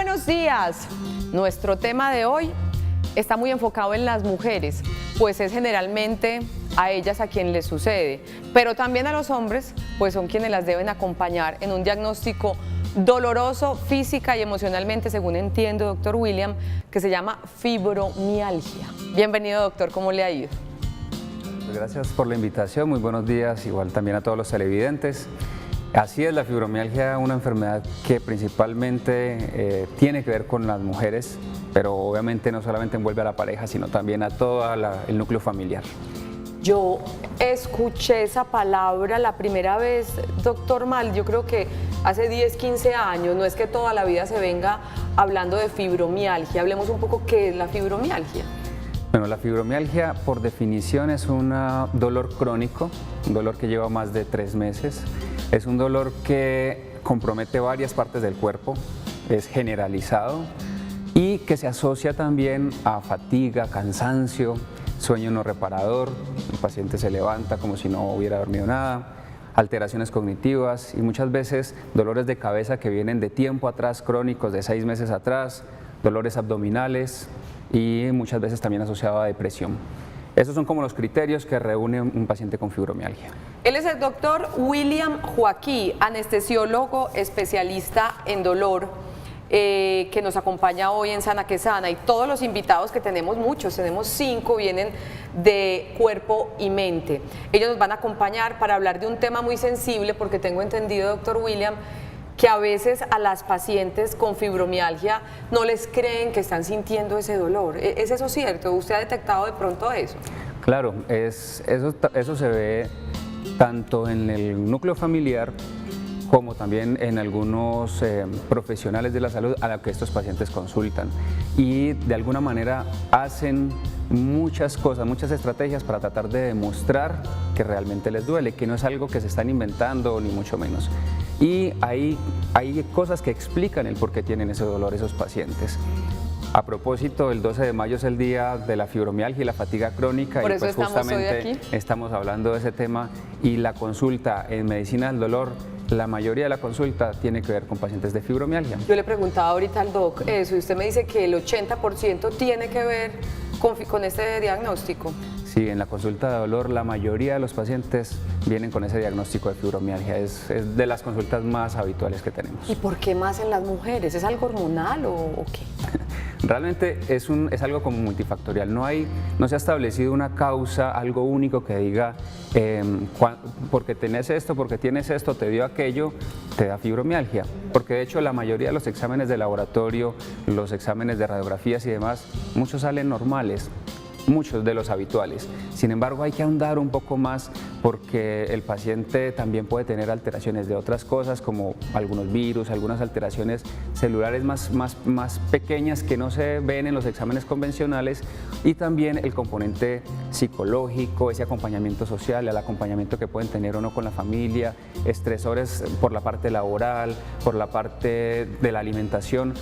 buenos días. Nuestro tema de hoy está muy enfocado en las mujeres, pues es generalmente a ellas a quien les sucede, pero también a los hombres, pues son quienes las deben acompañar en un diagnóstico doloroso física y emocionalmente, según entiendo, doctor William, que se llama fibromialgia. Bienvenido, doctor, ¿cómo le ha ido? Gracias por la invitación, muy buenos días, igual también a todos los televidentes. Así es, la fibromialgia es una enfermedad que principalmente tiene que ver con las mujeres, pero obviamente no solamente envuelve a la pareja, sino también a todo el núcleo familiar. Yo escuché esa palabra la primera vez, doctor Mal, yo creo que hace 10, 15 años, no es que toda la vida se venga hablando de fibromialgia. Hablemos un poco qué es la fibromialgia. Bueno, la fibromialgia por definición es un dolor crónico, un dolor que lleva más de 3 meses. Es un dolor que compromete varias partes del cuerpo, es generalizado y que se asocia también a fatiga, cansancio, sueño no reparador, el paciente se levanta como si no hubiera dormido nada, alteraciones cognitivas y muchas veces dolores de cabeza que vienen de tiempo atrás, crónicos de 6 meses atrás, dolores abdominales y muchas veces también asociado a depresión. Esos son como los criterios que reúne un paciente con fibromialgia. Él es el doctor William Joaquín, anestesiólogo especialista en dolor, que nos acompaña hoy en Sana que Sana, y todos los invitados que tenemos, muchos, tenemos 5, vienen de cuerpo y mente. Ellos nos van a acompañar para hablar de un tema muy sensible, porque tengo entendido, doctor William, que a veces a las pacientes con fibromialgia no les creen que están sintiendo ese dolor. ¿Es eso cierto? ¿Usted ha detectado de pronto eso? Claro, eso se ve tanto en el núcleo familiar como también en algunos profesionales de la salud a los que estos pacientes consultan. Y de alguna manera hacen muchas cosas, muchas estrategias para tratar de demostrar que realmente les duele, que no es algo que se están inventando ni mucho menos. Y hay cosas que explican el por qué tienen ese dolor esos pacientes. A propósito, el 12 de mayo es el día de la fibromialgia y la fatiga crónica, por y eso pues estamos justamente hoy aquí. Estamos hablando de ese tema, y la consulta en medicina del dolor, la mayoría de la consulta tiene que ver con pacientes de fibromialgia. Yo le preguntaba ahorita al doc eso, y usted me dice que el 80% tiene que ver con este diagnóstico. Sí, en la consulta de dolor la mayoría de los pacientes vienen con ese diagnóstico de fibromialgia, es de las consultas más habituales que tenemos. ¿Y por qué más en las mujeres? ¿Es algo hormonal o qué? Realmente es algo como multifactorial, no se ha establecido una causa, algo único que diga porque tienes esto, te dio aquello, te da fibromialgia, porque de hecho la mayoría de los exámenes de laboratorio, los exámenes de radiografías y demás, muchos salen normales, muchos de los habituales. Sin embargo, hay que ahondar un poco más porque el paciente también puede tener alteraciones de otras cosas, como algunos virus, algunas alteraciones celulares más pequeñas que no se ven en los exámenes convencionales, y también el componente psicológico, ese acompañamiento social, el acompañamiento que pueden tener o no con la familia, estresores por la parte laboral, por la parte de la alimentación,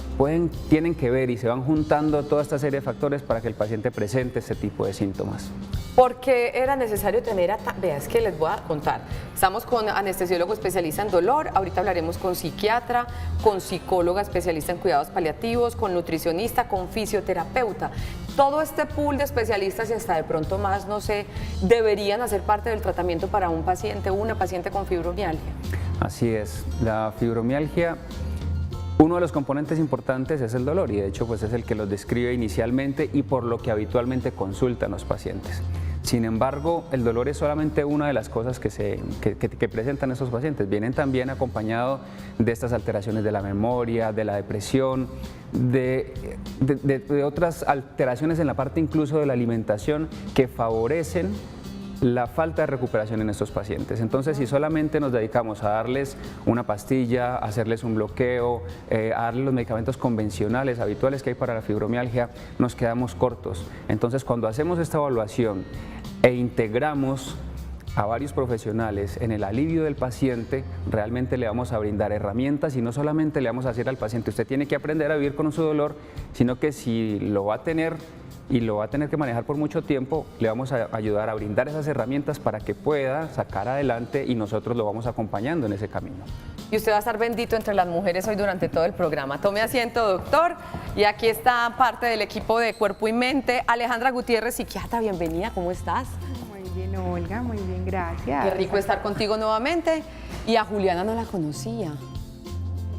tienen que ver y se van juntando toda esta serie de factores para que el paciente presente ese tipo de síntomas. ¿Por qué era necesario tener vea, es que les voy a contar. Estamos con anestesiólogo especialista en dolor, ahorita hablaremos con psiquiatra, con psicóloga especialista en cuidados paliativos, con nutricionista, con fisioterapeuta. Todo este pool de especialistas y hasta de pronto más, no sé, deberían hacer parte del tratamiento para un paciente o una paciente con fibromialgia. Así es, la fibromialgia, uno de los componentes importantes es el dolor, y de hecho pues es el que los describe inicialmente y por lo que habitualmente consultan los pacientes. Sin embargo, el dolor es solamente una de las cosas que presentan esos pacientes. Vienen también acompañados de estas alteraciones de la memoria, de la depresión, de otras alteraciones en la parte incluso de la alimentación que favorecen la falta de recuperación en estos pacientes. Entonces, si solamente nos dedicamos a darles una pastilla, a hacerles un bloqueo, a darles los medicamentos convencionales, habituales que hay para la fibromialgia, nos quedamos cortos. Entonces, cuando hacemos esta evaluación e integramos a varios profesionales en el alivio del paciente, realmente le vamos a brindar herramientas, y no solamente le vamos a decir al paciente, usted tiene que aprender a vivir con su dolor, sino que si lo va a tener y lo va a tener que manejar por mucho tiempo, le vamos a ayudar a brindar esas herramientas para que pueda sacar adelante, y nosotros lo vamos acompañando en ese camino. y usted va a estar bendito entre las mujeres hoy durante todo el programa. Tome asiento, doctor, y aquí está parte del equipo de Cuerpo y Mente, Alejandra Gutiérrez, psiquiatra, bienvenida, ¿cómo estás? Muy bien, Olga, muy bien, gracias. Qué rico estar contigo nuevamente, y a Juliana no la conocía.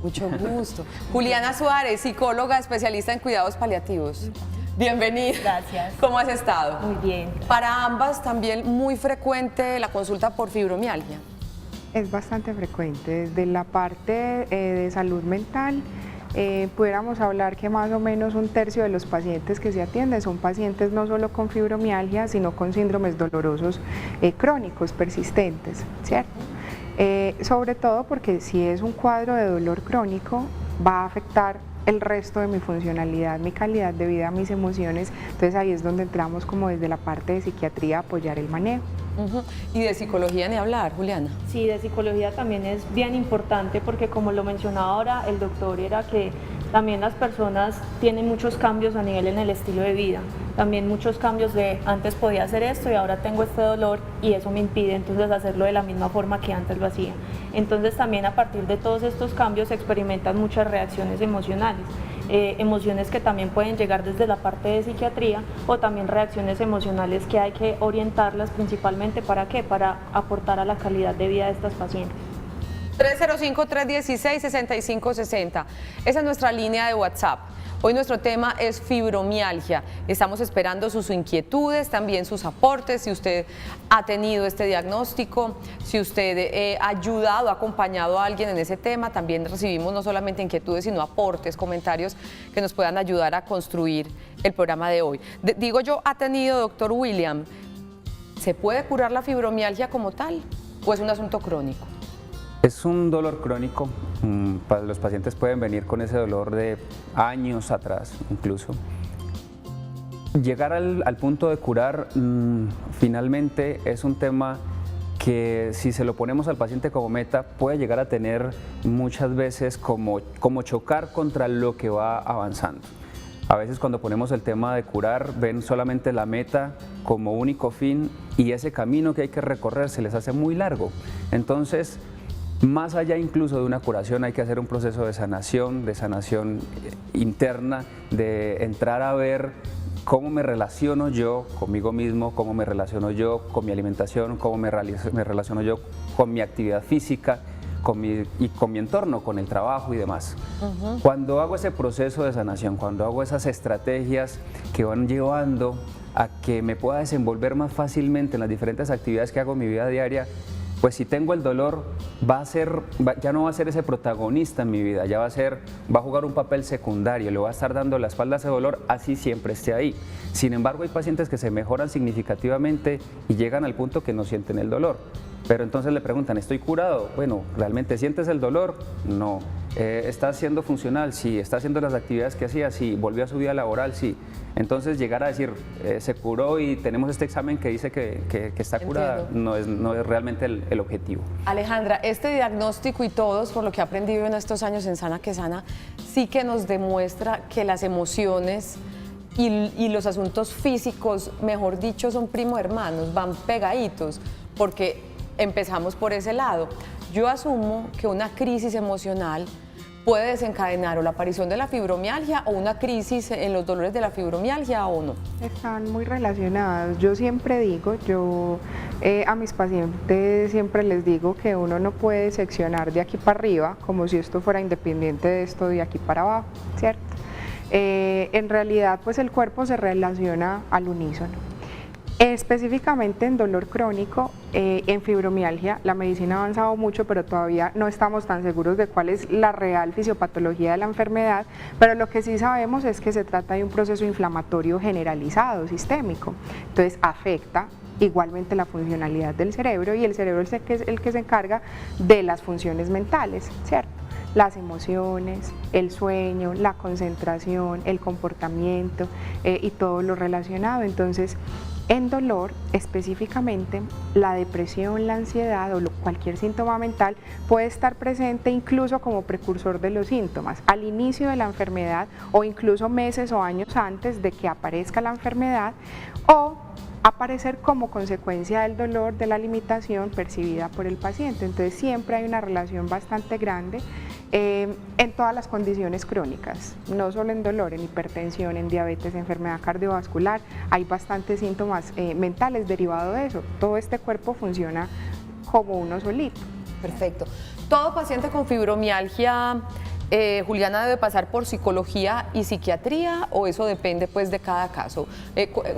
Mucho gusto. Juliana Suárez, psicóloga especialista en cuidados paliativos. Bienvenida. Gracias. ¿Cómo has estado? Muy bien. Para ambas también muy frecuente la consulta por fibromialgia. Es bastante frecuente. Desde la parte de salud mental, pudiéramos hablar que más o menos 1/3 de los pacientes que se atienden son pacientes no solo con fibromialgia, sino con síndromes dolorosos crónicos, persistentes, ¿cierto? Sobre todo porque si es un cuadro de dolor crónico, va a afectar el resto de mi funcionalidad, mi calidad de vida, mis emociones. Entonces ahí es donde entramos como desde la parte de psiquiatría a apoyar el manejo. Y de psicología ni hablar, Juliana. Sí, de psicología también es bien importante porque como lo mencionaba ahora el doctor, era que también las personas tienen muchos cambios a nivel en el estilo de vida. También muchos cambios de antes podía hacer esto y ahora tengo este dolor y eso me impide entonces hacerlo de la misma forma que antes lo hacía. Entonces también a partir de todos estos cambios se experimentan muchas reacciones emocionales. Emociones que también pueden llegar desde la parte de psiquiatría o también reacciones emocionales que hay que orientarlas principalmente ¿para qué? Para aportar a la calidad de vida de estas pacientes. 305-316-6560. Esa es nuestra línea de WhatsApp. Hoy nuestro tema es fibromialgia. Estamos esperando sus inquietudes, también sus aportes, si usted ha tenido este diagnóstico, si usted ha ayudado, ha acompañado a alguien en ese tema. También recibimos no solamente inquietudes, sino aportes, comentarios que nos puedan ayudar a construir el programa de hoy. Digo yo, ¿ha tenido, doctor William, se puede curar la fibromialgia como tal o es un asunto crónico? Es un dolor crónico, los pacientes pueden venir con ese dolor de años atrás incluso. Llegar al punto de curar finalmente es un tema que si se lo ponemos al paciente como meta puede llegar a tener muchas veces como chocar contra lo que va avanzando. A veces cuando ponemos el tema de curar ven solamente la meta como único fin y ese camino que hay que recorrer se les hace muy largo. Entonces, más allá incluso de una curación hay que hacer un proceso de sanación interna, de entrar a ver cómo me relaciono yo conmigo mismo, cómo me relaciono yo con mi alimentación, cómo me relaciono yo con mi actividad física y con mi entorno, con el trabajo y demás. Cuando hago ese proceso de sanación, cuando hago esas estrategias que van llevando a que me pueda desenvolver más fácilmente en las diferentes actividades que hago en mi vida diaria, pues si tengo el dolor, ya no va a ser ese protagonista en mi vida, va a jugar un papel secundario, le va a estar dando la espalda a ese dolor, así siempre esté ahí. Sin embargo, hay pacientes que se mejoran significativamente y llegan al punto que no sienten el dolor. Pero entonces le preguntan, ¿estoy curado? Bueno, ¿realmente sientes el dolor? No. ¿Estás siendo funcional? Sí. ¿Estás haciendo las actividades que hacía? Sí. ¿Volvió a su vida laboral? Sí. Entonces llegar a decir, se curó y tenemos este examen que dice que está curada, no es realmente el objetivo. Alejandra, este diagnóstico y todos, por lo que he aprendido en estos años en Sana que Sana, sí que nos demuestra que las emociones y los asuntos físicos, mejor dicho, son primo hermanos, van pegaditos, porque empezamos por ese lado. Yo asumo que una crisis emocional puede desencadenar o la aparición de la fibromialgia o una crisis en los dolores de la fibromialgia o no. Están muy relacionadas. Yo siempre digo, a mis pacientes siempre les digo que uno no puede seccionar de aquí para arriba como si esto fuera independiente de esto de aquí para abajo, ¿cierto? En realidad, pues el cuerpo se relaciona al unísono. Específicamente en dolor crónico, en fibromialgia, la medicina ha avanzado mucho, pero todavía no estamos tan seguros de cuál es la real fisiopatología de la enfermedad, pero lo que sí sabemos es que se trata de un proceso inflamatorio generalizado, sistémico, entonces afecta igualmente la funcionalidad del cerebro y el cerebro es el que se encarga de las funciones mentales, ¿cierto? Las emociones, el sueño, la concentración, el comportamiento y todo lo relacionado. Entonces, en dolor, específicamente, la depresión, la ansiedad o cualquier síntoma mental puede estar presente incluso como precursor de los síntomas al inicio de la enfermedad o incluso meses o años antes de que aparezca la enfermedad o aparecer como consecuencia del dolor, de la limitación percibida por el paciente. Entonces siempre hay una relación bastante grande en todas las condiciones crónicas, no solo en dolor, en hipertensión, en diabetes, enfermedad cardiovascular, hay bastantes síntomas mentales derivados de eso. Todo este cuerpo funciona como uno solito. Perfecto. ¿Todo paciente con fibromialgia, Juliana, debe pasar por psicología y psiquiatría o eso depende pues de cada caso?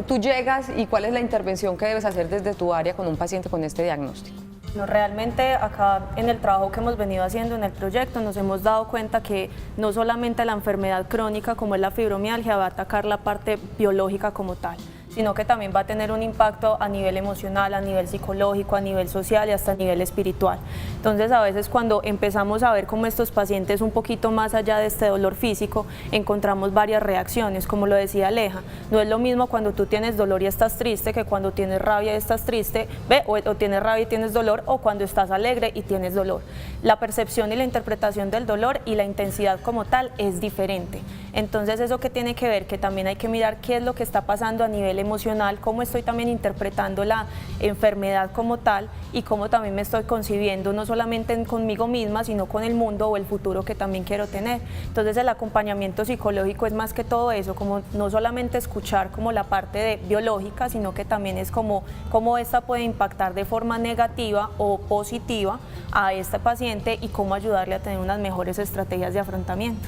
Tú llegas y ¿cuál es la intervención que debes hacer desde tu área con un paciente con este diagnóstico? No, realmente acá en el trabajo que hemos venido haciendo en el proyecto nos hemos dado cuenta que no solamente la enfermedad crónica como es la fibromialgia va a atacar la parte biológica como tal, sino que también va a tener un impacto a nivel emocional, a nivel psicológico, a nivel social y hasta a nivel espiritual. Entonces a veces cuando empezamos a ver cómo estos pacientes un poquito más allá de este dolor físico, encontramos varias reacciones, como lo decía Aleja. No es lo mismo cuando tú tienes dolor y estás triste que cuando tienes rabia y estás triste, o tienes rabia y tienes dolor, o cuando estás alegre y tienes dolor. La percepción y la interpretación del dolor y la intensidad como tal es diferente. Entonces eso que tiene que ver, que también hay que mirar qué es lo que está pasando a nivel emocional, cómo estoy también interpretando la enfermedad como tal y cómo también me estoy concibiendo no solamente conmigo misma, sino con el mundo o el futuro que también quiero tener. Entonces el acompañamiento psicológico es más que todo eso, como no solamente escuchar como la parte biológica, sino que también es como cómo esta puede impactar de forma negativa o positiva a este paciente y cómo ayudarle a tener unas mejores estrategias de afrontamiento.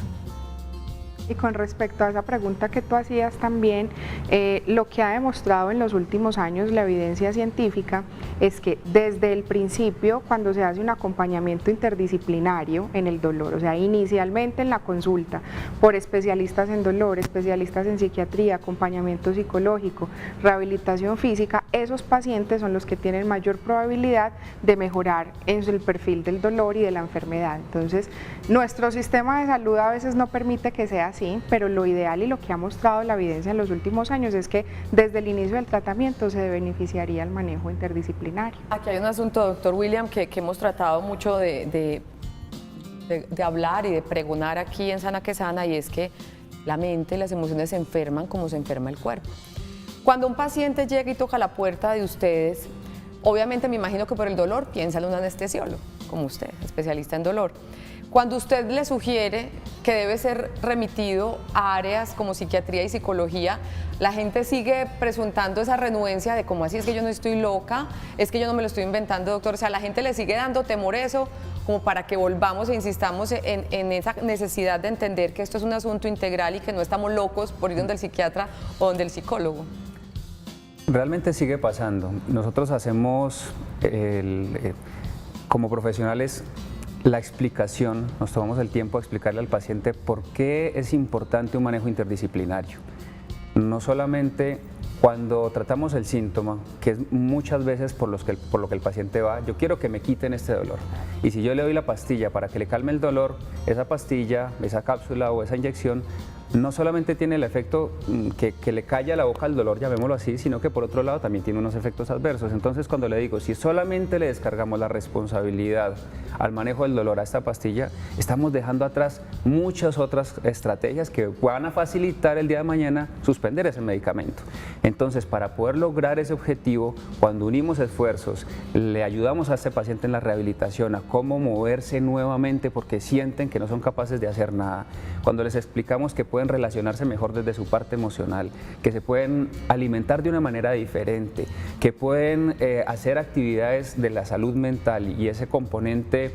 Y con respecto a esa pregunta que tú hacías también, lo que ha demostrado en los últimos años la evidencia científica es que desde el principio, cuando se hace un acompañamiento interdisciplinario en el dolor, o sea, inicialmente en la consulta por especialistas en dolor, especialistas en psiquiatría, acompañamiento psicológico, rehabilitación física, esos pacientes son los que tienen mayor probabilidad de mejorar en el perfil del dolor y de la enfermedad. Entonces, nuestro sistema de salud a veces no permite que sea así, pero lo ideal y lo que ha mostrado la evidencia en los últimos años es que desde el inicio del tratamiento se beneficiaría el manejo interdisciplinario. Aquí hay un asunto, doctor William, que hemos tratado mucho de hablar y de pregonar aquí en Sana que Sana, y es que la mente y las emociones se enferman como se enferma el cuerpo. Cuando un paciente llega y toca la puerta de ustedes, obviamente me imagino que por el dolor piensa en un anestesiólogo, como usted, especialista en dolor. Cuando usted le sugiere que debe ser remitido a áreas como psiquiatría y psicología, la gente sigue presuntando esa renuencia de cómo así es que yo no estoy loca, es que yo no me lo estoy inventando, doctor. O sea, la gente le sigue dando temor eso, como para que volvamos e insistamos en esa necesidad de entender que esto es un asunto integral y que no estamos locos por ir donde el psiquiatra o donde el psicólogo. Realmente sigue pasando. Nosotros hacemos, como profesionales, la explicación, nos tomamos el tiempo de explicarle al paciente por qué es importante un manejo interdisciplinario. No solamente cuando tratamos el síntoma, que es muchas veces por lo que el paciente va, yo quiero que me quiten este dolor. Y si yo le doy la pastilla para que le calme el dolor, esa pastilla, esa cápsula o esa inyección, no solamente tiene el efecto que le calla la boca al dolor, llamémoslo así, sino que por otro lado también tiene unos efectos adversos. Entonces cuando le digo, si solamente le descargamos la responsabilidad al manejo del dolor a esta pastilla, estamos dejando atrás muchas otras estrategias que van a facilitar el día de mañana suspender ese medicamento. Entonces, para poder lograr ese objetivo, cuando unimos esfuerzos, le ayudamos a este paciente en la rehabilitación a cómo moverse nuevamente porque sienten que no son capaces de hacer nada. Cuando les explicamos que pueden relacionarse mejor desde su parte emocional, que se pueden alimentar de una manera diferente, que pueden hacer actividades de la salud mental y ese componente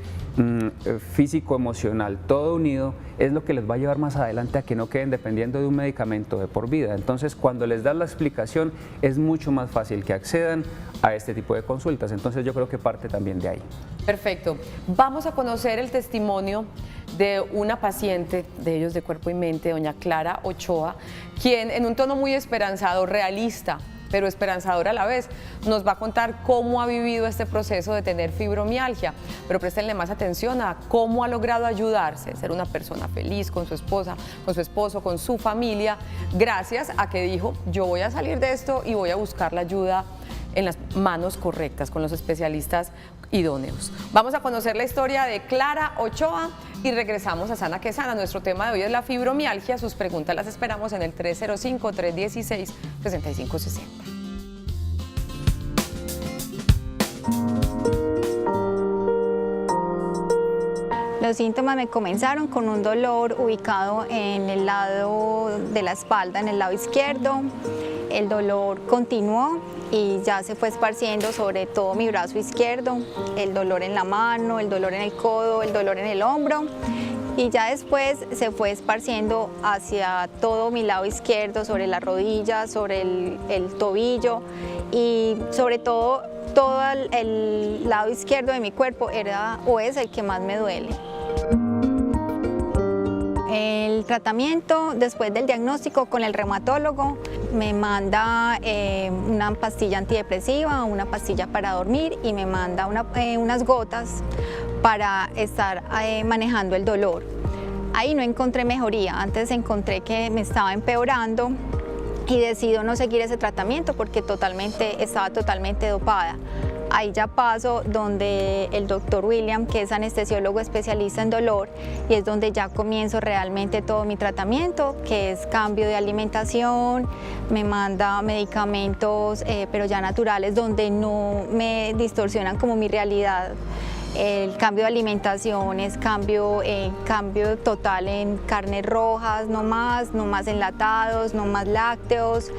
físico-emocional, todo unido, es lo que les va a llevar más adelante a que no queden dependiendo de un medicamento de por vida. Entonces, cuando les das la explicación, es mucho más fácil que accedan a este tipo de consultas. Entonces, yo creo que parte también de ahí. Perfecto. Vamos a conocer el testimonio de una paciente de ellos de Cuerpo y Mente, doña Clara Ochoa, quien en un tono muy esperanzador, realista, pero esperanzador a la vez, nos va a contar cómo ha vivido este proceso de tener fibromialgia, pero préstenle más atención a cómo ha logrado ayudarse, ser una persona feliz con su esposa, con su esposo, con su familia, gracias a que dijo, yo voy a salir de esto y voy a buscar la ayuda en las manos correctas, con los especialistas idóneos. Vamos a conocer la historia de Clara Ochoa y regresamos a Sana que Sana. Nuestro tema de hoy es la fibromialgia. Sus preguntas las esperamos en el 305-316-6560. Los síntomas me comenzaron con un dolor ubicado en el lado de la espalda, en el lado izquierdo. El dolor continuó y ya se fue esparciendo sobre todo mi brazo izquierdo, el dolor en la mano, el dolor en el codo, el dolor en el hombro. Y ya después se fue esparciendo hacia todo mi lado izquierdo, sobre la rodilla, sobre el tobillo y sobre todo el lado izquierdo de mi cuerpo era o es el que más me duele. El tratamiento después del diagnóstico con el reumatólogo me manda una pastilla antidepresiva, una pastilla para dormir y me manda unas gotas para estar manejando el dolor. Ahí no encontré mejoría, antes encontré que me estaba empeorando y decido no seguir ese tratamiento porque estaba totalmente dopada. Ahí ya paso donde el doctor William, que es anestesiólogo especialista en dolor, y es donde ya comienzo realmente todo mi tratamiento, que es cambio de alimentación, me manda medicamentos, pero ya naturales, donde no me distorsionan como mi realidad. El cambio de alimentación es cambio total en carnes rojas, no más enlatados, no más lácteos,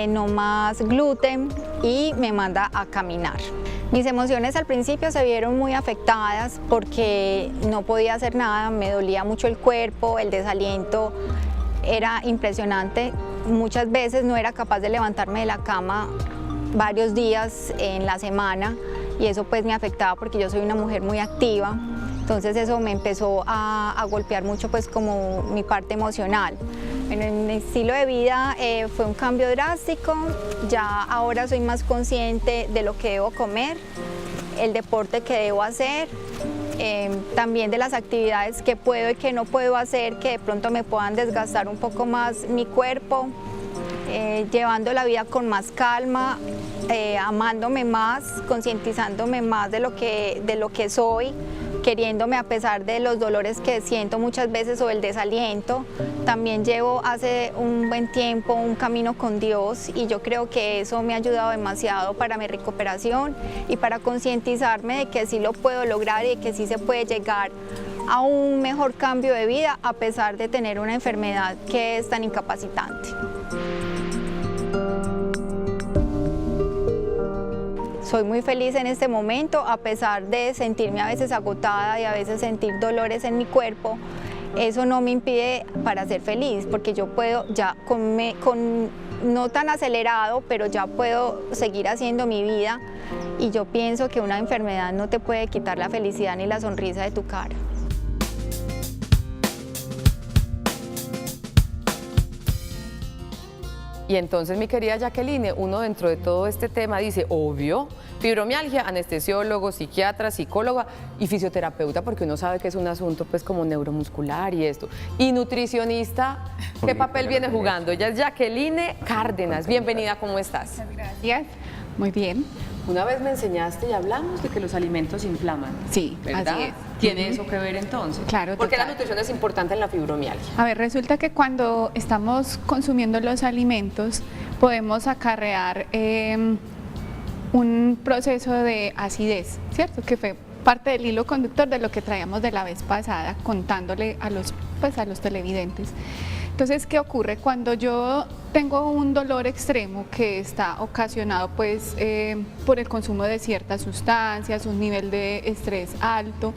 no más gluten y me manda a caminar. Mis emociones al principio se vieron muy afectadas porque no podía hacer nada, me dolía mucho el cuerpo, el desaliento era impresionante. Muchas veces no era capaz de levantarme de la cama varios días en la semana y eso pues me afectaba porque yo soy una mujer muy activa. Entonces eso me empezó a golpear mucho pues como mi parte emocional. En mi estilo de vida fue un cambio drástico, ya ahora soy más consciente de lo que debo comer, el deporte que debo hacer, también de las actividades que puedo y que no puedo hacer, que de pronto me puedan desgastar un poco más mi cuerpo, llevando la vida con más calma, amándome más, concientizándome más de lo que soy, queriéndome a pesar de los dolores que siento muchas veces o el desaliento. También llevo hace un buen tiempo un camino con Dios y yo creo que eso me ha ayudado demasiado para mi recuperación y para concientizarme de que sí lo puedo lograr y de que sí se puede llegar a un mejor cambio de vida a pesar de tener una enfermedad que es tan incapacitante. Soy muy feliz en este momento, a pesar de sentirme a veces agotada y a veces sentir dolores en mi cuerpo. Eso no me impide para ser feliz, porque yo puedo ya no tan acelerado, pero ya puedo seguir haciendo mi vida y yo pienso que una enfermedad no te puede quitar la felicidad ni la sonrisa de tu cara. Y entonces, mi querida Jacqueline, uno dentro de todo este tema dice, obvio, fibromialgia, anestesiólogo, psiquiatra, psicóloga y fisioterapeuta, porque uno sabe que es un asunto pues como neuromuscular y esto. Y nutricionista, ¿qué papel viene jugando? Ella es Jacqueline Cárdenas. Bienvenida, ¿cómo estás? Muchas gracias, muy bien. Una vez me enseñaste y hablamos de que los alimentos inflaman. Sí, ¿verdad? así es. ¿Tiene eso que ver entonces? Claro, ¿Por qué la total. nutrición es importante en la fibromialgia? A ver, resulta que cuando estamos consumiendo los alimentos podemos acarrear un proceso de acidez, ¿cierto? Que fue parte del hilo conductor de lo que traíamos de la vez pasada, contándole a los televidentes. Entonces, ¿qué ocurre? Cuando yo tengo un dolor extremo que está ocasionado pues, por el consumo de ciertas sustancias, un nivel de estrés alto,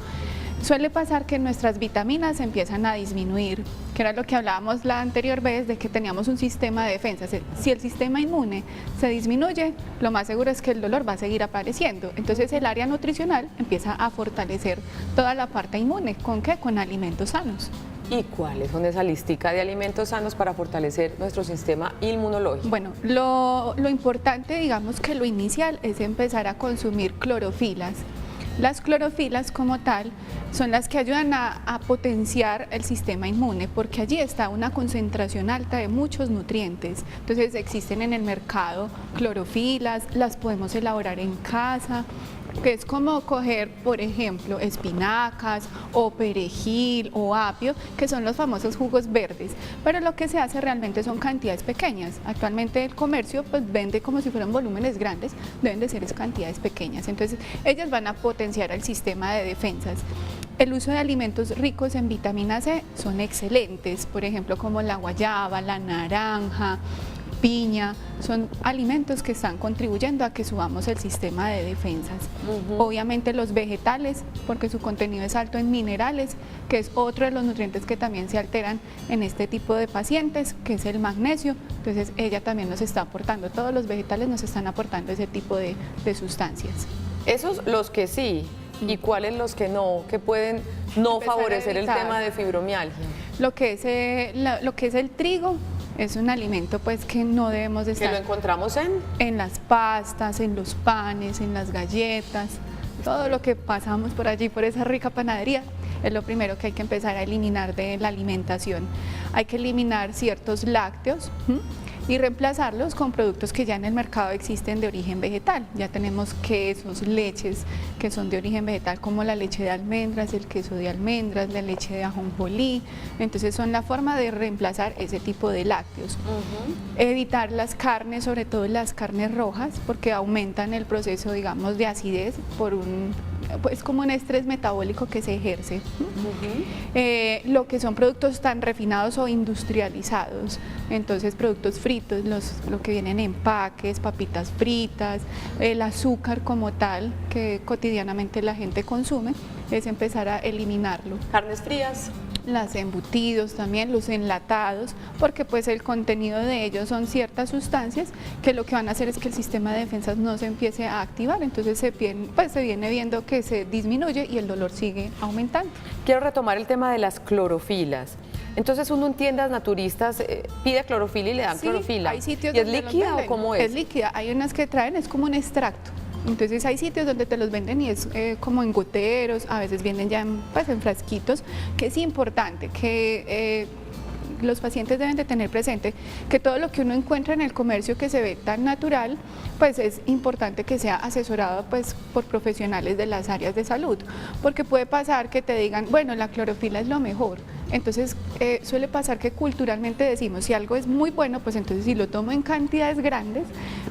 suele pasar que nuestras vitaminas empiezan a disminuir, que era lo que hablábamos la anterior vez de que teníamos un sistema de defensa. Si el sistema inmune se disminuye, lo más seguro es que el dolor va a seguir apareciendo. Entonces el área nutricional empieza a fortalecer toda la parte inmune. ¿Con qué? Con alimentos sanos. ¿Y cuáles son esa listica de alimentos sanos para fortalecer nuestro sistema inmunológico? Bueno, lo importante, digamos que lo inicial es empezar a consumir clorofilas. Las clorofilas como tal son las que ayudan a potenciar el sistema inmune porque allí está una concentración alta de muchos nutrientes. Entonces existen en el mercado clorofilas, las podemos elaborar en casa, que es como coger, por ejemplo, espinacas o perejil o apio, que son los famosos jugos verdes, pero lo que se hace realmente son cantidades pequeñas. Actualmente el comercio pues vende como si fueran volúmenes grandes, deben de ser cantidades pequeñas, entonces ellas van a potenciar el sistema de defensas. El uso de alimentos ricos en vitamina C son excelentes, por ejemplo, como la guayaba, la naranja, piña, son alimentos que están contribuyendo a que subamos el sistema de defensas. Obviamente los vegetales, porque su contenido es alto en minerales, que es otro de los nutrientes que también se alteran en este tipo de pacientes, que es el magnesio. Entonces ella también nos está aportando, todos los vegetales nos están aportando ese tipo de sustancias. Esos los que sí, ¿y cuáles los que no? Que pueden no Empezar a favorecer el evitar. tema de fibromialgia. Lo que es el trigo es un alimento pues que no debemos de Que lo estar encontramos en las pastas, en los panes, en las galletas, todo lo que pasamos por allí, por esa rica panadería, es lo primero que hay que empezar a eliminar de la alimentación. Hay que eliminar ciertos lácteos y reemplazarlos con productos que ya en el mercado existen de origen vegetal. Ya tenemos quesos, leches que son de origen vegetal, como la leche de almendras, el queso de almendras, la leche de ajonjolí. Entonces son la forma de reemplazar ese tipo de lácteos. Evitar las carnes, sobre todo las carnes rojas, porque aumentan el proceso, digamos, de acidez por pues como un estrés metabólico que se ejerce. Lo que son productos tan refinados o industrializados, entonces productos fritos, lo que vienen en empaques, papitas fritas, el azúcar como tal que cotidianamente la gente consume, es empezar a eliminarlo. Carnes frías. Las embutidos también, los enlatados, porque pues el contenido de ellos son ciertas sustancias que lo que van a hacer es que el sistema de defensas no se empiece a activar, entonces se viene viendo que se disminuye y el dolor sigue aumentando. Quiero retomar el tema de las clorofilas. Entonces uno en tiendas naturistas pide clorofila y le dan Sí, clorofila. hay sitios ¿Y es donde los líquida o venden. cómo es? Es líquida, hay unas que traen, es como un extracto. Entonces hay sitios donde te los venden y es como en goteros, a veces vienen ya en frasquitos, que es importante que los pacientes deben de tener presente que todo lo que uno encuentra en el comercio que se ve tan natural, pues es importante que sea asesorado pues por profesionales de las áreas de salud, porque puede pasar que te digan, bueno, la clorofila es lo mejor. Entonces suele pasar que culturalmente decimos, si algo es muy bueno, pues entonces si lo tomo en cantidades grandes,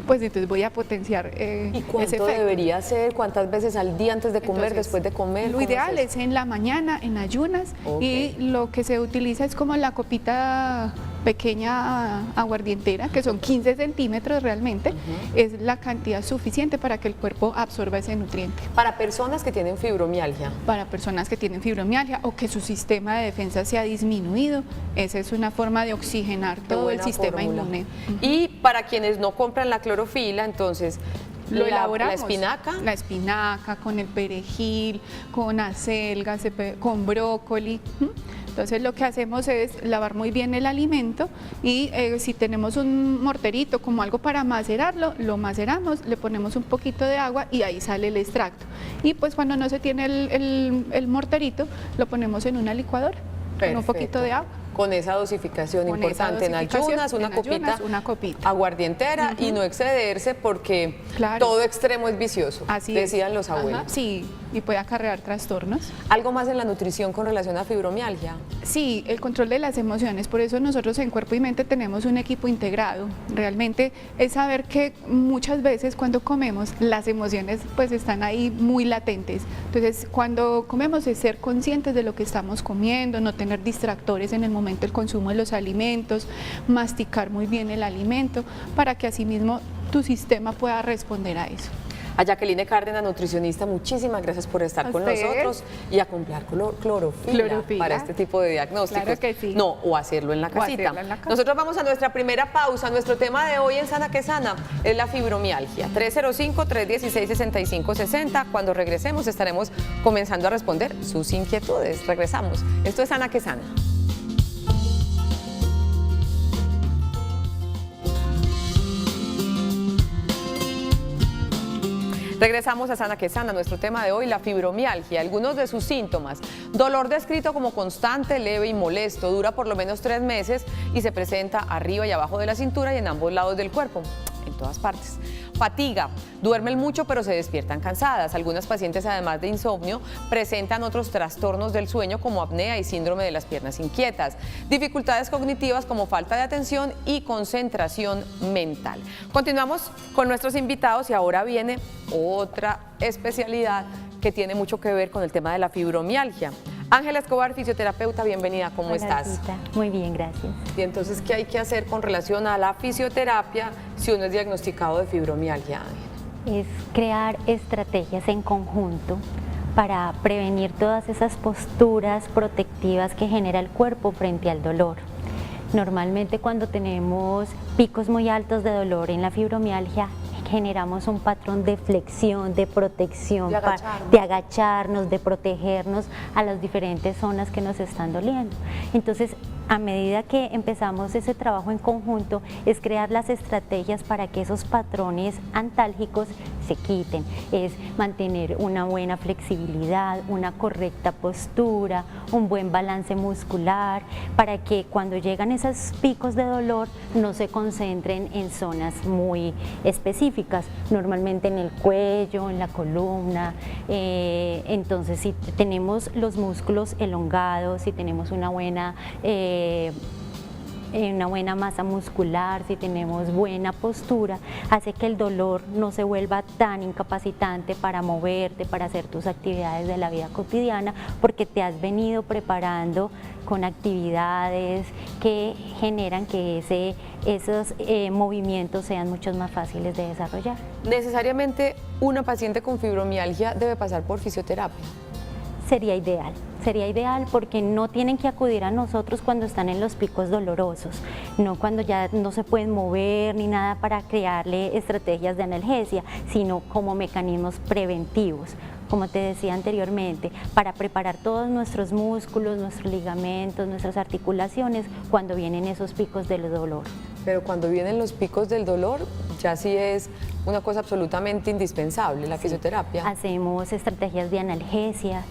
pues entonces voy a potenciar ¿Y ese cuánto efecto. debería ser? ¿Cuántas veces al día antes de comer, Entonces, después de comer? Lo ¿Cómo ideal es eso? es en la mañana, en ayunas, Ok. y lo que se utiliza es como la copita pequeña aguardientera, que son 15 centímetros realmente, es la cantidad suficiente para que el cuerpo absorba ese nutriente. Para personas que tienen fibromialgia. Para personas que tienen fibromialgia o que su sistema de defensa se ha disminuido, esa es una forma de oxigenar Qué todo el buena sistema fórmula. inmune. Y para quienes no compran la clorofila, entonces Lo la elaboramos. espinaca. La espinaca, con el perejil, con acelgas, con brócoli. Entonces lo que hacemos es lavar muy bien el alimento y si tenemos un morterito como algo para macerarlo, lo maceramos, le ponemos un poquito de agua y ahí sale el extracto. Y pues cuando no se tiene el morterito, lo ponemos en una licuadora con un poquito de agua. Con esa dosificación Con importante esa dosificación, en ayunas, en ayunas, una copita. aguardientera y no excederse porque Claro. todo extremo es vicioso, Así decían es. los abuelos. Ajá, sí, y puede acarrear trastornos. ¿Algo más en la nutrición con relación a fibromialgia? Sí, el control de las emociones, por eso nosotros en Cuerpo y Mente tenemos un equipo integrado. Realmente es saber que muchas veces cuando comemos las emociones pues están ahí muy latentes. Entonces cuando comemos es ser conscientes de lo que estamos comiendo, no tener distractores en el momento del consumo de los alimentos, masticar muy bien el alimento para que asimismo tu sistema pueda responder a eso. A Jacqueline Cárdenas, nutricionista, muchísimas gracias por estar A con usted. nosotros y a comprar clorofila Clorofila. para este tipo de diagnósticos. Claro que sí. No, o hacerlo en la O casita. hacerlo en la casa. Nosotros vamos a nuestra primera pausa. Nuestro tema de hoy en Sana que Sana es la fibromialgia. 305-316-6560. Cuando regresemos estaremos comenzando a responder sus inquietudes. Regresamos. Esto es Sana que Sana. Regresamos a Sana que Sana, nuestro tema de hoy, la fibromialgia. Algunos de sus síntomas: dolor descrito como constante, leve y molesto, dura por lo menos 3 meses y se presenta arriba y abajo de la cintura y en ambos lados del cuerpo, en todas partes. Fatiga, duermen mucho pero se despiertan cansadas. Algunas pacientes, además de insomnio, presentan otros trastornos del sueño como apnea y síndrome de las piernas inquietas. Dificultades cognitivas como falta de atención y concentración mental. Continuamos con nuestros invitados y ahora viene otra especialidad que tiene mucho que ver con el tema de la fibromialgia. Ángela Escobar, fisioterapeuta, bienvenida, ¿cómo estás? Rosita. Muy bien, gracias. Y entonces, ¿qué hay que hacer con relación a la fisioterapia si uno es diagnosticado de fibromialgia, Ángela? Es crear estrategias en conjunto para prevenir todas esas posturas protectivas que genera el cuerpo frente al dolor. Normalmente cuando tenemos picos muy altos de dolor en la fibromialgia, generamos un patrón de flexión, de protección, de agacharnos, de protegernos a las diferentes zonas que nos están doliendo. Entonces, a medida que empezamos ese trabajo en conjunto, es crear las estrategias para que esos patrones antálgicos se quiten. Es mantener una buena flexibilidad, una correcta postura, un buen balance muscular, para que cuando llegan esos picos de dolor no se concentren en zonas muy específicas, normalmente en el cuello, en la columna. Entonces, si tenemos los músculos elongados, si tenemos una buena masa muscular, si tenemos buena postura, hace que el dolor no se vuelva tan incapacitante para moverte, para hacer tus actividades de la vida cotidiana, porque te has venido preparando con actividades que generan que esos movimientos sean mucho más fáciles de desarrollar. ¿Necesariamente una paciente con fibromialgia debe pasar por fisioterapia? Sería ideal porque no tienen que acudir a nosotros cuando están en los picos dolorosos, no cuando ya no se pueden mover ni nada para crearle estrategias de analgesia, sino como mecanismos preventivos, como te decía anteriormente, para preparar todos nuestros músculos, nuestros ligamentos, nuestras articulaciones cuando vienen esos picos del dolor. Pero cuando vienen los picos del dolor, ya sí es una cosa absolutamente indispensable, la fisioterapia. Hacemos estrategias de analgesia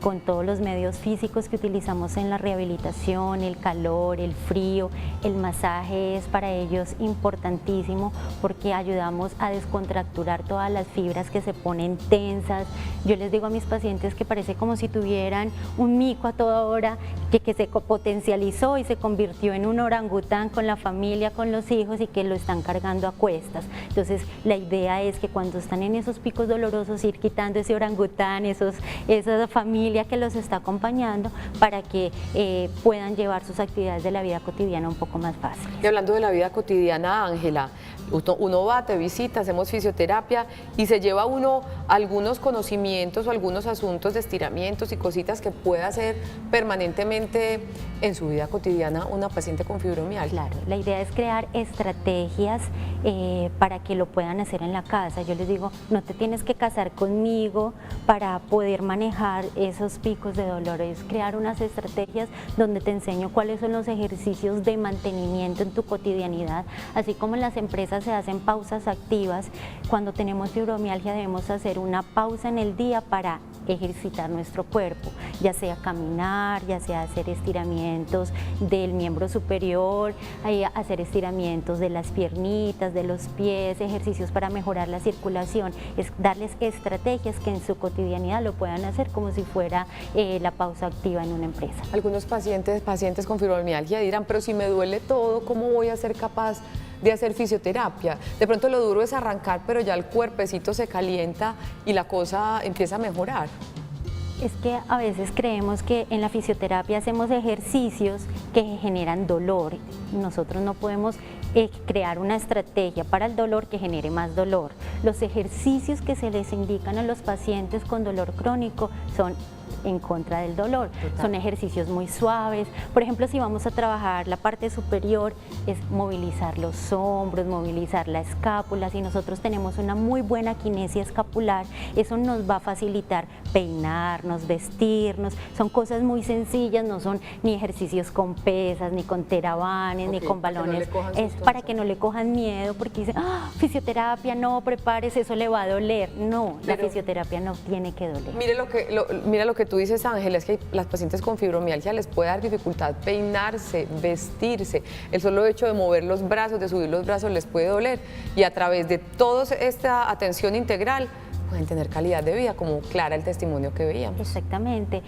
con todos los medios físicos que utilizamos en la rehabilitación, el calor, el frío, el masaje es para ellos importantísimo porque ayudamos a descontracturar todas las fibras que se ponen tensas. Yo les digo a mis pacientes que parece como si tuvieran un mico a toda hora que se potencializó y se convirtió en un orangután con la familia, con los hijos y que lo están cargando a cuestas. Entonces la idea es que cuando están en esos picos dolorosos ir quitando ese orangután, esa familia que los está acompañando para que puedan llevar sus actividades de la vida cotidiana un poco más fácil. Y hablando de la vida cotidiana, Ángela, uno va, te visita, hacemos fisioterapia y se lleva uno algunos conocimientos o algunos asuntos de estiramientos y cositas que puede hacer permanentemente en su vida cotidiana una paciente con fibromialgia. Claro, la idea es crear estrategias para que lo puedan hacer en la casa. Yo les digo, no te tienes que casar conmigo para poder manejar esos picos de dolor, es crear unas estrategias donde te enseño cuáles son los ejercicios de mantenimiento en tu cotidianidad, así como en las empresas se hacen pausas activas. Cuando tenemos fibromialgia debemos hacer una pausa en el día para ejercitar nuestro cuerpo, ya sea caminar, ya sea hacer estiramientos del miembro superior, hacer estiramientos de las piernitas, de los pies, ejercicios para mejorar la circulación, es darles estrategias que en su cotidianidad lo puedan hacer como si fuera la pausa activa en una empresa. Algunos pacientes con fibromialgia dirán, pero si me duele todo, ¿cómo voy a ser capaz de hacer fisioterapia? De pronto lo duro es arrancar, pero ya el cuerpecito se calienta y la cosa empieza a mejorar. Es que a veces creemos que en la fisioterapia hacemos ejercicios que generan dolor. Nosotros no podemos crear una estrategia para el dolor que genere más dolor. Los ejercicios que se les indican a los pacientes con dolor crónico son en contra del dolor. Total. Son ejercicios muy suaves. Por ejemplo, si vamos a trabajar la parte superior, es movilizar los hombros, movilizar la escápula. Si nosotros tenemos una muy buena kinesia escapular, eso nos va a facilitar peinarnos, vestirnos. Son cosas muy sencillas, no son ni ejercicios con pesas, ni con terabanes, ni con balones. Es para que no le cojan miedo, porque dicen, fisioterapia, no, prepárese, eso le va a doler. No, la fisioterapia no tiene que doler. Mira lo que tú dices, Ángela, es que las pacientes con fibromialgia les puede dar dificultad peinarse, vestirse. El solo hecho de mover los brazos, de subir los brazos les puede doler, y a través de toda esta atención integral pueden tener calidad de vida, como Clara, el testimonio que veíamos. Exactamente.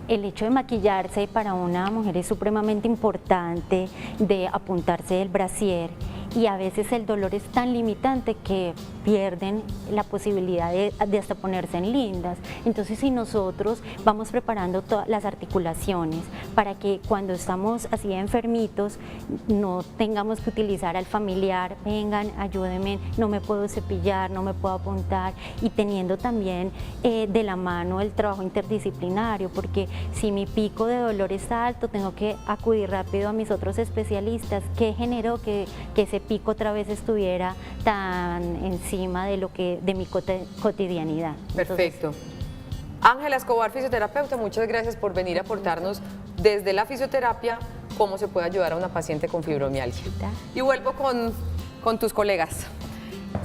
El hecho de maquillarse para una mujer es supremamente importante, de apuntarse el brasier, y a veces el dolor es tan limitante que pierden la posibilidad de hasta ponerse en lindas. Entonces, si nosotros vamos preparando todas las articulaciones para que cuando estamos así enfermitos no tengamos que utilizar al familiar, vengan, ayúdenme, no me puedo cepillar, no me puedo apuntar, y teniendo también de la mano el trabajo interdisciplinario, porque si mi pico de dolor está alto, tengo que acudir rápido a mis otros especialistas. ¿Qué generó que ese pico otra vez estuviera tan encima de mi cotidianidad? Perfecto. Ángela Escobar, fisioterapeuta, muchas gracias por venir a aportarnos desde la fisioterapia cómo se puede ayudar a una paciente con fibromialgia. Y vuelvo con tus colegas.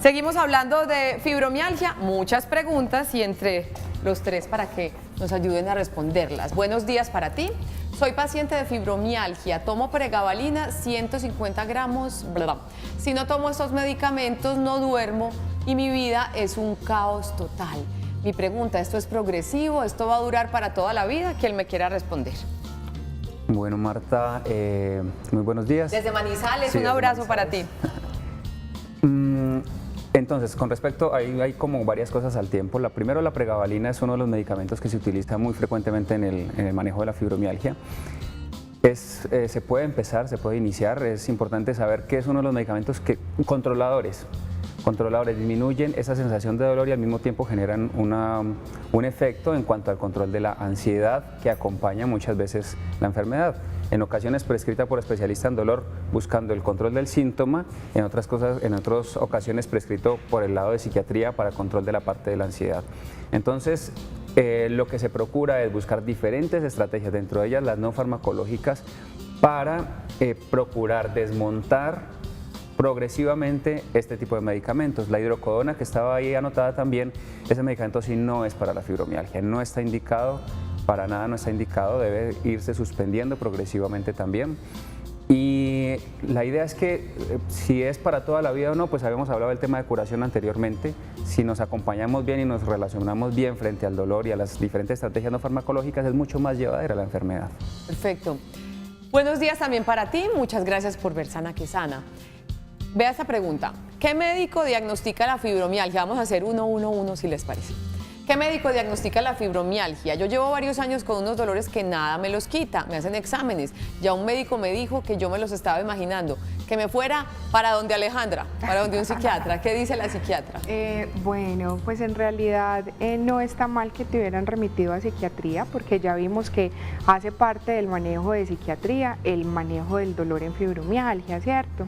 Seguimos hablando de fibromialgia, muchas preguntas y entre los tres para que nos ayuden a responderlas. Buenos días para ti. Soy paciente de fibromialgia, tomo pregabalina 150 gramos, bla. Si no tomo estos medicamentos no duermo y mi vida es un caos total. Mi pregunta, ¿esto es progresivo? ¿Esto va a durar para toda la vida? Quien me quiera responder. Bueno, Marta, muy buenos días. Desde Manizales, Sí, un desde abrazo Manizales. para ti. Entonces, con respecto, hay como varias cosas al tiempo. Primero, la pregabalina es uno de los medicamentos que se utiliza muy frecuentemente en el manejo de la fibromialgia. Se puede empezar, se puede iniciar. Es importante saber que es uno de los medicamentos controladores disminuyen esa sensación de dolor y al mismo tiempo generan un efecto en cuanto al control de la ansiedad que acompaña muchas veces la enfermedad. En ocasiones prescrita por especialista en dolor buscando el control del síntoma, en otras ocasiones prescrito por el lado de psiquiatría para control de la parte de la ansiedad. Entonces, lo que se procura es buscar diferentes estrategias, dentro de ellas las no farmacológicas, para procurar desmontar progresivamente este tipo de medicamentos. La hidrocodona, que estaba ahí anotada también, ese medicamento sí no es para la fibromialgia, no está indicado, para nada no está indicado, debe irse suspendiendo progresivamente también. Y la idea es que si es para toda la vida o no, pues habíamos hablado del tema de curación anteriormente. Si nos acompañamos bien y nos relacionamos bien frente al dolor y a las diferentes estrategias no farmacológicas, es mucho más llevadera la enfermedad. Perfecto. Buenos días también para ti, muchas gracias por ver Sana que Sana. Vea esta pregunta, ¿qué médico diagnostica la fibromialgia? Vamos a hacer 1-1-1 si les parece. ¿Qué médico diagnostica la fibromialgia? Yo llevo varios años con unos dolores que nada me los quita, me hacen exámenes. Ya un médico me dijo que yo me los estaba imaginando, que me fuera para donde Alejandra, para donde un psiquiatra. ¿Qué dice la psiquiatra? Bueno, pues en realidad no está mal que te hubieran remitido a psiquiatría, porque ya vimos que hace parte del manejo de psiquiatría el manejo del dolor en fibromialgia, ¿cierto?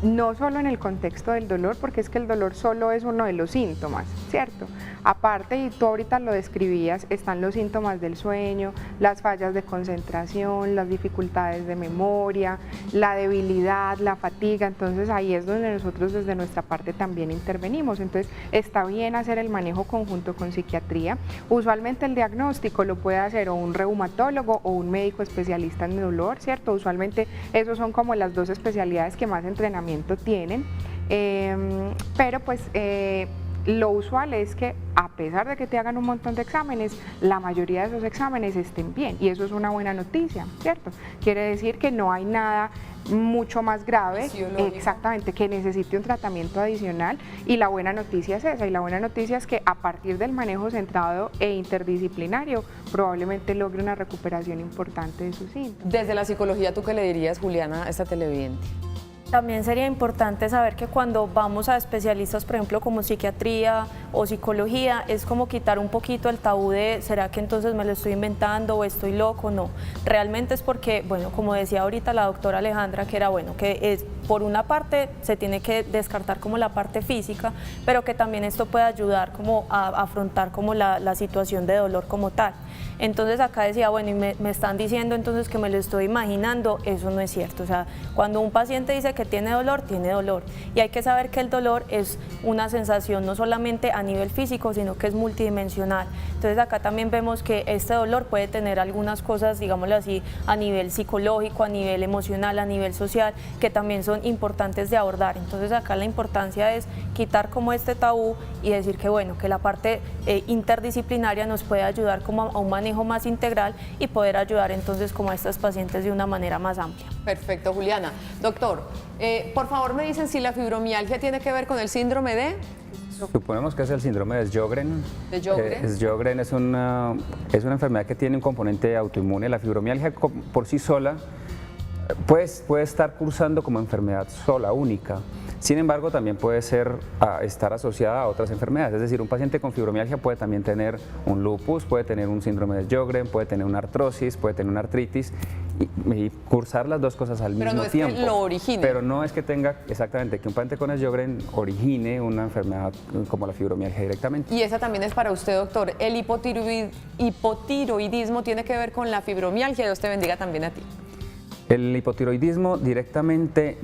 No solo en el contexto del dolor, porque es que el dolor solo es uno de los síntomas, ¿cierto? Aparte, y tú ahorita lo describías, están los síntomas del sueño, las fallas de concentración, las dificultades de memoria, la debilidad, la fatiga. Entonces ahí es donde nosotros desde nuestra parte también intervenimos. Entonces está bien hacer el manejo conjunto con psiquiatría. Usualmente el diagnóstico lo puede hacer o un reumatólogo o un médico especialista en dolor, ¿cierto? Usualmente esos son como las dos especialidades que más entrenamiento tienen, pero pues lo usual es que a pesar de que te hagan un montón de exámenes, la mayoría de esos exámenes estén bien, y eso es una buena noticia, ¿cierto? Quiere decir que no hay nada mucho más grave, exactamente, que necesite un tratamiento adicional, y la buena noticia es esa, y la buena noticia es que a partir del manejo centrado e interdisciplinario probablemente logre una recuperación importante de sus síntomas. Desde la psicología, ¿tú qué le dirías, Juliana, a esta televidente? También sería importante saber que cuando vamos a especialistas, por ejemplo, como psiquiatría o psicología, es como quitar un poquito el tabú de ¿será que entonces me lo estoy inventando o estoy loco? No, realmente es porque, bueno, como decía ahorita la doctora Alejandra, que era bueno, que es por una parte se tiene que descartar como la parte física, pero que también esto puede ayudar como a afrontar como la situación de dolor como tal. Entonces acá decía, bueno, y me están diciendo entonces que me lo estoy imaginando, eso no es cierto. O sea, cuando un paciente dice que tiene dolor, y hay que saber que el dolor es una sensación no solamente a nivel físico, sino que es multidimensional. Entonces acá también vemos que este dolor puede tener algunas cosas, digámoslo así, a nivel psicológico, a nivel emocional, a nivel social, que también son importantes de abordar. Entonces acá la importancia es quitar como este tabú y decir que bueno, que la parte interdisciplinaria nos puede ayudar como a un manejo más integral y poder ayudar entonces como a estas pacientes de una manera más amplia. Perfecto, Juliana. Doctor, por favor me dicen si la fibromialgia tiene que ver con el síndrome de... Suponemos que es el síndrome de Sjögren. ¿De Sjögren? Sjögren es una enfermedad que tiene un componente autoinmune. La fibromialgia por sí sola puede estar cursando como enfermedad sola, única. Sin embargo, también puede estar asociada a otras enfermedades. Es decir, un paciente con fibromialgia puede también tener un lupus, puede tener un síndrome de Sjögren, puede tener una artrosis, puede tener una artritis y cursar las dos cosas al mismo tiempo. Pero no es que lo origine. Pero no es que tenga, exactamente, que un paciente con Sjögren origine una enfermedad como la fibromialgia directamente. Y esa también es para usted, doctor. ¿El hipotiroidismo tiene que ver con la fibromialgia? Dios te bendiga también a ti. El hipotiroidismo directamente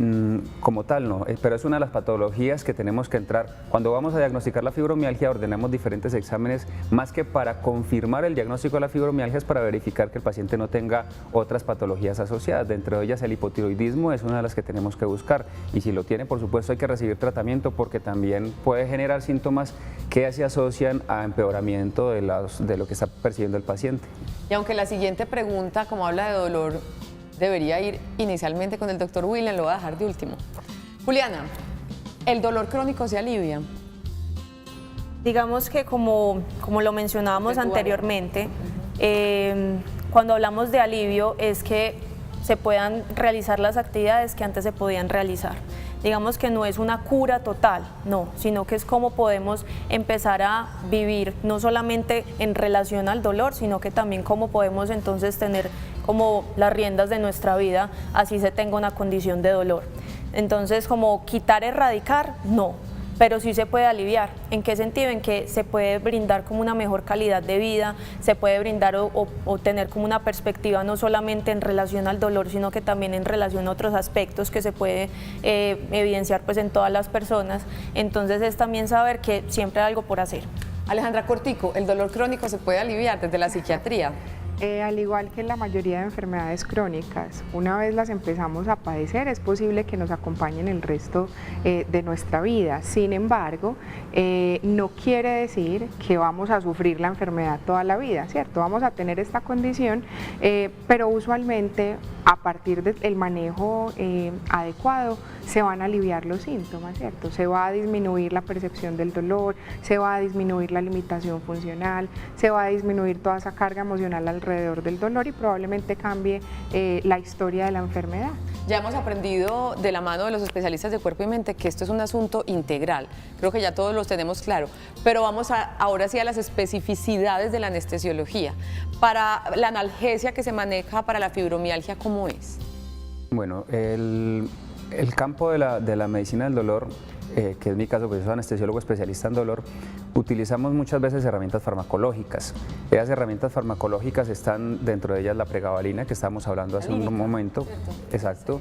como tal no, pero es una de las patologías que tenemos que entrar. Cuando vamos a diagnosticar la fibromialgia ordenamos diferentes exámenes, más que para confirmar el diagnóstico de la fibromialgia es para verificar que el paciente no tenga otras patologías asociadas. Dentro de ellas el hipotiroidismo es una de las que tenemos que buscar y si lo tiene, por supuesto hay que recibir tratamiento porque también puede generar síntomas que se asocian a empeoramiento de lo que está percibiendo el paciente. Y aunque la siguiente pregunta, como habla de dolor, debería ir inicialmente con el doctor William, lo voy a dejar de último. Juliana, ¿el dolor crónico se alivia? Digamos que como lo mencionábamos anteriormente, cuando hablamos de alivio es que se puedan realizar las actividades que antes se podían realizar. Digamos que no es una cura total, no, sino que es cómo podemos empezar a vivir, no solamente en relación al dolor, sino que también cómo podemos entonces tener como las riendas de nuestra vida, así se tenga una condición de dolor. Entonces, como quitar, erradicar, no, pero sí se puede aliviar. ¿En qué sentido? En que se puede brindar como una mejor calidad de vida, se puede brindar o tener como una perspectiva no solamente en relación al dolor, sino que también en relación a otros aspectos que se puede evidenciar pues en todas las personas. Entonces es también saber que siempre hay algo por hacer. Alejandra Cortico, ¿el dolor crónico se puede aliviar desde la psiquiatría? Al igual que la mayoría de enfermedades crónicas, una vez las empezamos a padecer, es posible que nos acompañen el resto de nuestra vida. Sin embargo, no quiere decir que vamos a sufrir la enfermedad toda la vida, ¿cierto? Vamos a tener esta condición, pero usualmente a partir del manejo adecuado se van a aliviar los síntomas, ¿cierto? Se va a disminuir la percepción del dolor, se va a disminuir la limitación funcional, se va a disminuir toda esa carga emocional alrededor del dolor y probablemente cambie la historia de la enfermedad. Ya hemos aprendido de la mano de los especialistas de cuerpo y mente que esto es un asunto integral. Creo que ya todos los tenemos claro, pero vamos ahora sí a las especificidades de la anestesiología. Para la analgesia que se maneja para la fibromialgia, ¿cómo es? Bueno, el campo de la medicina del dolor, que es mi caso, pues soy anestesiólogo especialista en dolor, utilizamos muchas veces herramientas farmacológicas. Esas herramientas farmacológicas están dentro de ellas la pregabalina, que estábamos hablando hace un momento. Exacto.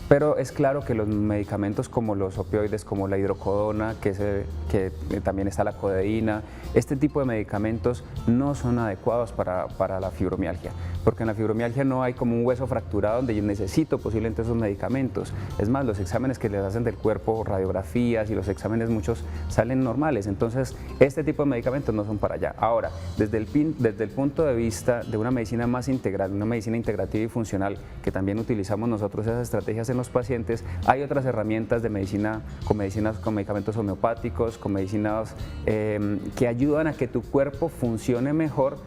Pero es claro que los medicamentos como los opioides, como la hidrocodona, que también está la codeína, este tipo de medicamentos no son adecuados para la fibromialgia, porque en la fibromialgia no hay como un hueso fracturado donde yo necesito posiblemente esos medicamentos. Es más, los exámenes que les hacen del cuerpo, radiografías y los exámenes muchos salen normales, entonces este tipo de medicamentos no son para allá. Ahora, desde el punto de vista de una medicina más integral, una medicina integrativa y funcional, que también utilizamos nosotros esas estrategias en los pacientes, hay otras herramientas de medicina, con medicamentos homeopáticos, con medicinas que ayudan a que tu cuerpo funcione mejor,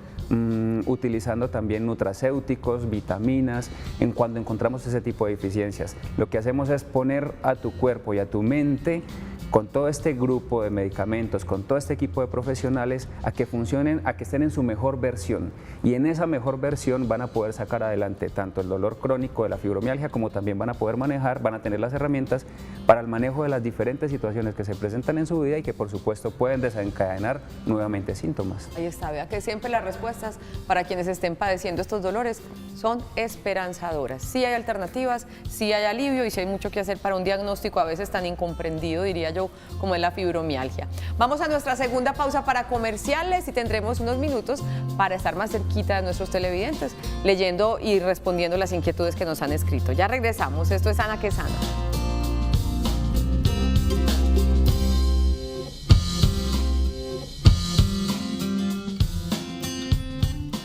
utilizando también nutracéuticos, vitaminas, cuando encontramos ese tipo de deficiencias. Lo que hacemos es poner a tu cuerpo y a tu mente con todo este grupo de medicamentos, con todo este equipo de profesionales, a que funcionen, a que estén en su mejor versión. Y en esa mejor versión van a poder sacar adelante tanto el dolor crónico de la fibromialgia, como también van a poder manejar, van a tener las herramientas para el manejo de las diferentes situaciones que se presentan en su vida y que por supuesto pueden desencadenar nuevamente síntomas. Ahí está, vea que siempre las respuestas para quienes estén padeciendo estos dolores son esperanzadoras. Sí hay alternativas, sí hay alivio y sí hay mucho que hacer para un diagnóstico a veces tan incomprendido, diría yo, yo, como es la fibromialgia. Vamos a nuestra segunda pausa para comerciales y tendremos unos minutos para estar más cerquita de nuestros televidentes, leyendo y respondiendo las inquietudes que nos han escrito. Ya regresamos, esto es Sana que Sana.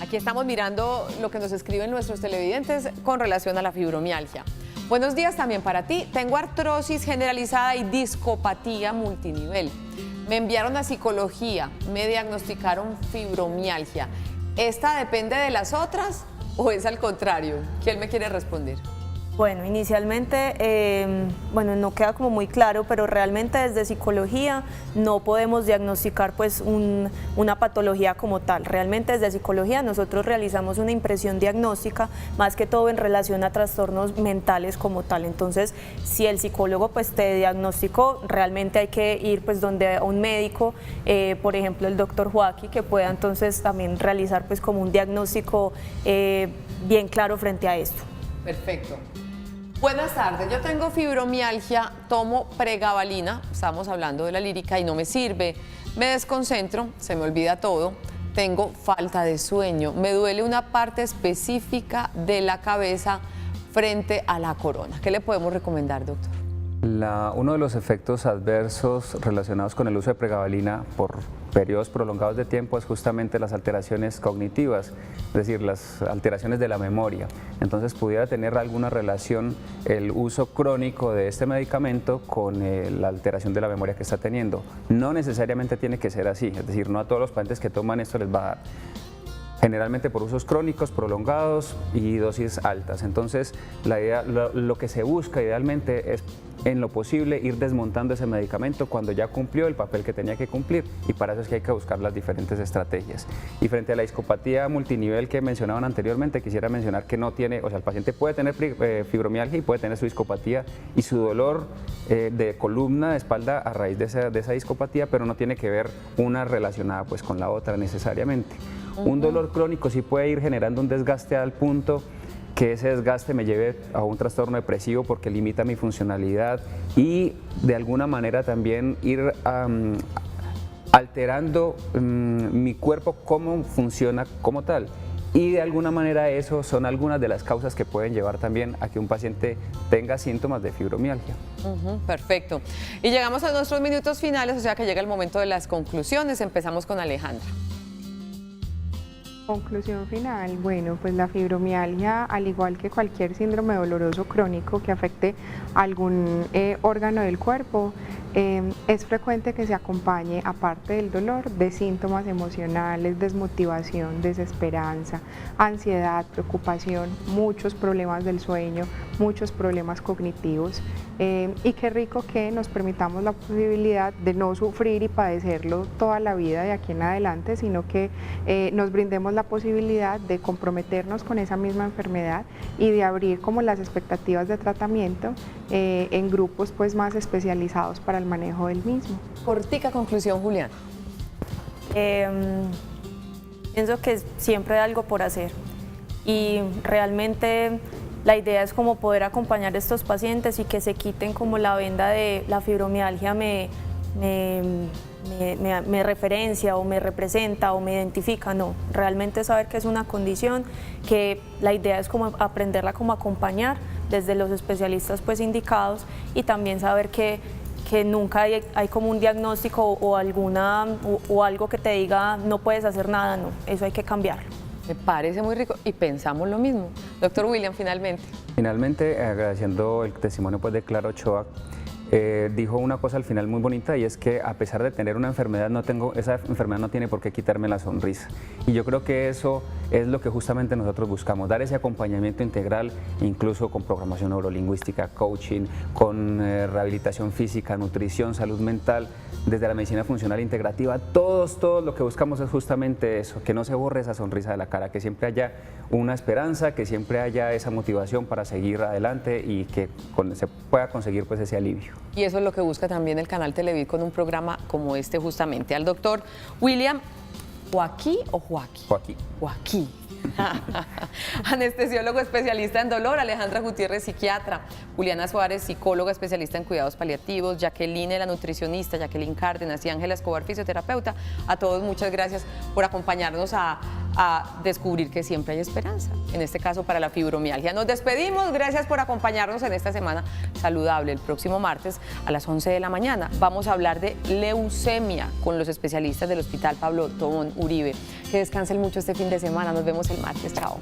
Aquí estamos mirando lo que nos escriben nuestros televidentes con relación a la fibromialgia. Buenos días también para ti. Tengo artrosis generalizada y discopatía multinivel. Me enviaron a psicología, me diagnosticaron fibromialgia. ¿Esta depende de las otras o es al contrario? ¿Quién me quiere responder? Bueno, inicialmente, no queda como muy claro, pero realmente desde psicología no podemos diagnosticar pues una patología como tal. Realmente desde psicología nosotros realizamos una impresión diagnóstica más que todo en relación a trastornos mentales como tal. Entonces, si el psicólogo pues te diagnosticó, realmente hay que ir pues donde un médico, por ejemplo el doctor Joaquín, que pueda entonces también realizar pues como un diagnóstico bien claro frente a esto. Perfecto. Buenas tardes, yo tengo fibromialgia, tomo pregabalina, estamos hablando de la lírica y no me sirve, me desconcentro, se me olvida todo, tengo falta de sueño, me duele una parte específica de la cabeza frente a la corona. ¿Qué le podemos recomendar, doctor? Uno de los efectos adversos relacionados con el uso de pregabalina por periodos prolongados de tiempo es justamente las alteraciones cognitivas, es decir, las alteraciones de la memoria. Entonces pudiera tener alguna relación el uso crónico de este medicamento con la alteración de la memoria que está teniendo. No necesariamente tiene que ser así, es decir, no a todos los pacientes que toman esto les va a dar. Generalmente por usos crónicos, prolongados y dosis altas. Entonces, lo que se busca idealmente es, en lo posible, ir desmontando ese medicamento cuando ya cumplió el papel que tenía que cumplir, y para eso es que hay que buscar las diferentes estrategias. Y frente a la discopatía multinivel que mencionaban anteriormente, quisiera mencionar que no tiene, o sea, el paciente puede tener fibromialgia y puede tener su discopatía y su dolor de columna, de espalda a raíz de esa discopatía, pero no tiene que ver una relacionada pues con la otra necesariamente. Un dolor crónico sí puede ir generando un desgaste al punto que ese desgaste me lleve a un trastorno depresivo porque limita mi funcionalidad y de alguna manera también ir alterando mi cuerpo, cómo funciona como tal. Y de alguna manera eso son algunas de las causas que pueden llevar también a que un paciente tenga síntomas de fibromialgia. Perfecto. Y llegamos a nuestros minutos finales, o sea que llega el momento de las conclusiones. Empezamos con Alejandra. Conclusión final, bueno, pues la fibromialgia, al igual que cualquier síndrome doloroso crónico que afecte algún órgano del cuerpo, es frecuente que se acompañe, aparte del dolor, de síntomas emocionales, desmotivación, desesperanza, ansiedad, preocupación, muchos problemas del sueño, muchos problemas cognitivos, y qué rico que nos permitamos la posibilidad de no sufrir y padecerlo toda la vida de aquí en adelante, sino que nos brindemos la posibilidad de comprometernos con esa misma enfermedad y de abrir como las expectativas de tratamiento en grupos pues más especializados para el manejo del mismo. Cortica conclusión, Julián. Pienso que siempre hay algo por hacer y realmente la idea es como poder acompañar a estos pacientes y que se quiten como la venda de la fibromialgia me referencia o me representa o me identifica, no, realmente saber que es una condición, que la idea es como aprenderla como acompañar desde los especialistas pues indicados y también saber que nunca hay como un diagnóstico o algo que te diga no puedes hacer nada, no, eso hay que cambiarlo. Me parece muy rico y pensamos lo mismo. Doctor William, finalmente. Finalmente, agradeciendo el testimonio pues, de Clara Ochoa, dijo una cosa al final muy bonita y es que a pesar de tener una enfermedad, esa enfermedad no tiene por qué quitarme la sonrisa. Y yo creo que eso es lo que justamente nosotros buscamos, dar ese acompañamiento integral, incluso con programación neurolingüística, coaching, con rehabilitación física, nutrición, salud mental, desde la medicina funcional integrativa. Todos lo que buscamos es justamente eso, que no se borre esa sonrisa de la cara, que siempre haya una esperanza, que siempre haya esa motivación para seguir adelante y que se pueda conseguir pues ese alivio. Y eso es lo que busca también el canal Televid con un programa como este justamente. Al doctor William Joaquín o Joaquín. Joaquín. Joaquín. Anestesiólogo especialista en dolor, Alejandra Gutiérrez, psiquiatra, Juliana Suárez, psicóloga especialista en cuidados paliativos, Jacqueline, la nutricionista, Jacqueline Cárdenas y Ángela Escobar, fisioterapeuta. A todos muchas gracias por acompañarnos a descubrir que siempre hay esperanza, en este caso para la fibromialgia. Nos despedimos, gracias por acompañarnos en esta semana saludable. El próximo martes a las 11 de la mañana vamos a hablar de leucemia con los especialistas del Hospital Pablo Tobón Uribe. Que descansen mucho este fin de semana, nos vemos el martes, chao.